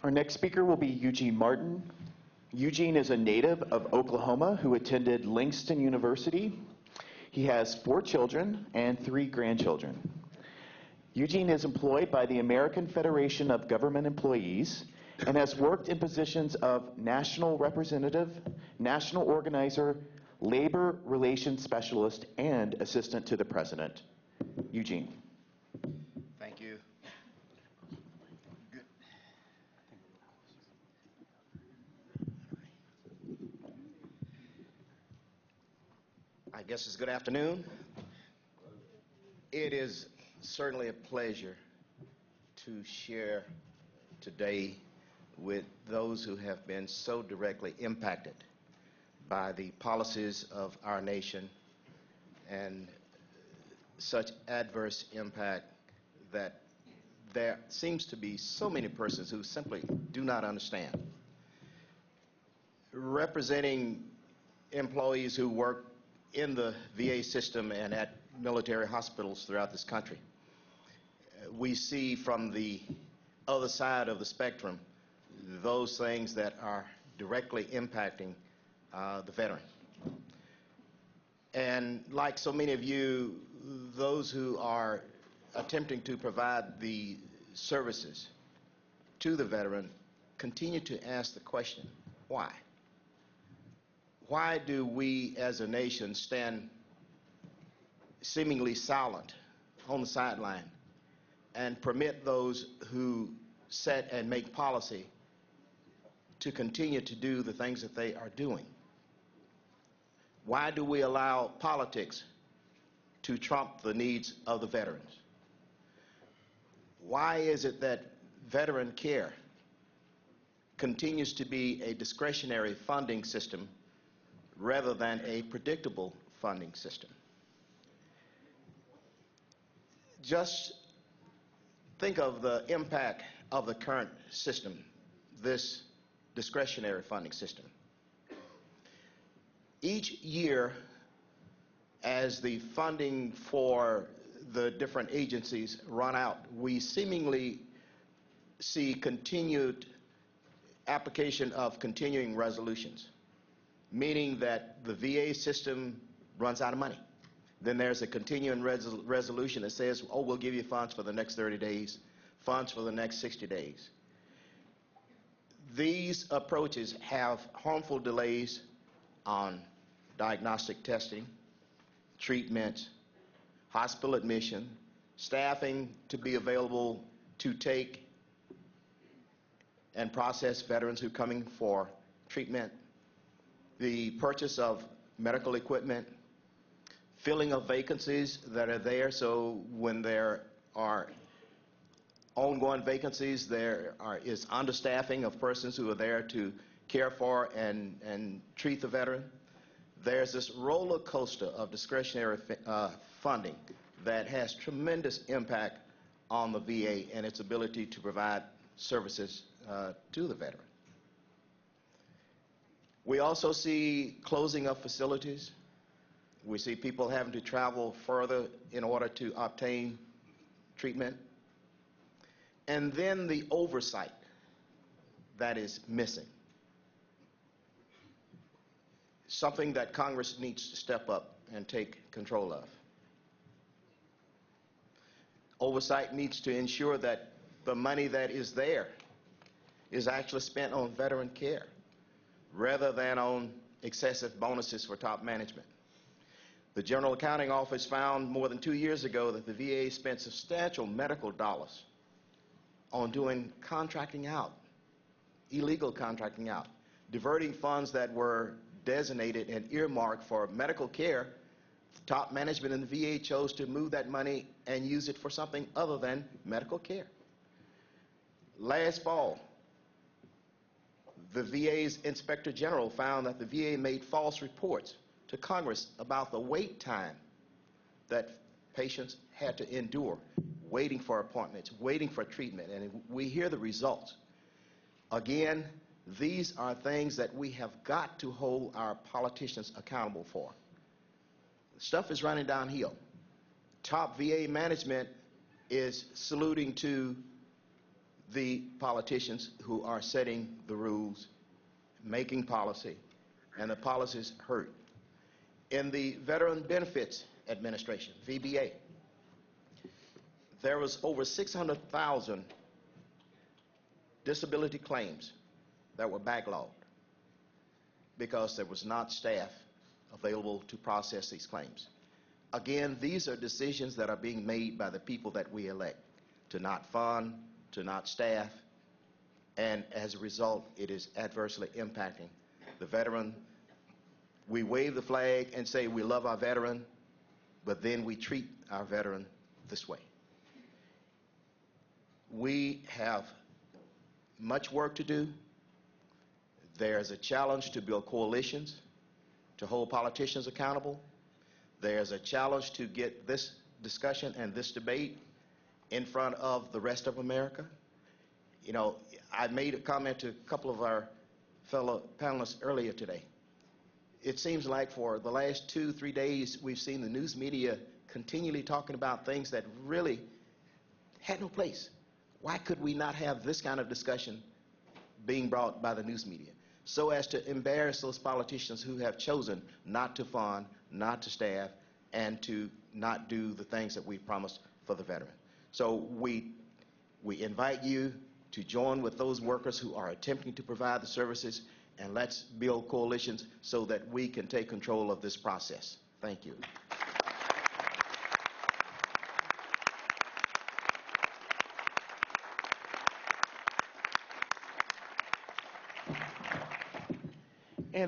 Our next speaker will be Eugene Martin. Eugene is a native of Oklahoma who attended Langston University. He has 4 children and 3 grandchildren. Eugene is employed by the American Federation of Government Employees and has worked in positions of national representative, national organizer, labor relations specialist, and assistant to the president. Eugene. Thank you. I guess it's good afternoon. It is certainly a pleasure to share today with those who have been so directly impacted by the policies of our nation and such adverse impact that there seems to be so many persons who simply do not understand. Representing employees who work in the VA system and at military hospitals throughout this country, we see from the other side of the spectrum those things that are directly impacting the veteran. And like so many of you, those who are attempting to provide the services to the veteran continue to ask the question, why? Why do we as a nation stand seemingly silent on the sideline and permit those who set and make policy to continue to do the things that they are doing? Why do we allow politics to trump the needs of the veterans? Why is it that veteran care continues to be a discretionary funding system rather than a predictable funding system? Just think of the impact of the current system, this discretionary funding system. Each year, as the funding for the different agencies run out, we seemingly see continued application of continuing resolutions, meaning that the VA system runs out of money. Then there's a continuing resolution that says, oh, we'll give you funds for the next 30 days, funds for the next 60 days. These approaches have harmful delays on diagnostic testing, treatment, hospital admission, staffing to be available to take and process veterans who are coming for treatment, the purchase of medical equipment, filling of vacancies that are there, so when there are ongoing vacancies, there is understaffing of persons who are there to care for and treat the veteran. There's this roller coaster of discretionary funding that has tremendous impact on the VA and its ability to provide services to the veteran. We also see closing of facilities. We see people having to travel further in order to obtain treatment. And then the oversight that is missing. Something that Congress needs to step up and take control of. Oversight needs to ensure that the money that is there is actually spent on veteran care rather than on excessive bonuses for top management. The General Accounting Office found more than 2 years ago that the VA spent substantial medical dollars on doing contracting out, illegal contracting out, diverting funds that were designated and earmarked for medical care. Top management in the VA chose to move that money and use it for something other than medical care. Last fall, the VA's Inspector General found that the VA made false reports to Congress about the wait time that patients had to endure, waiting for appointments, waiting for treatment, and we hear the results. Again, these are things that we have got to hold our politicians accountable for. Stuff is running downhill. Top VA management is saluting to the politicians who are setting the rules, making policy, and the policies hurt. In the Veteran Benefits Administration, VBA, there was over 600,000 disability claims that were backlogged because there was not staff available to process these claims. Again, these are decisions that are being made by the people that we elect to not fund, to not staff, and as a result, it is adversely impacting the veteran. We wave the flag and say we love our veteran, but then we treat our veteran this way. We have much work to do. There's a challenge to build coalitions, to hold politicians accountable. There's a challenge to get this discussion and this debate in front of the rest of America. You know, I made a comment to a couple of our fellow panelists earlier today. It seems like for the last 2-3 days, we've seen the news media continually talking about things that really had no place. Why could we not have this kind of discussion being brought by the news media so as to embarrass those politicians who have chosen not to fund, not to staff, and to not do the things that we promised for the veteran? So we invite you to join with those workers who are attempting to provide the services, and let's build coalitions so that we can take control of this process. Thank you.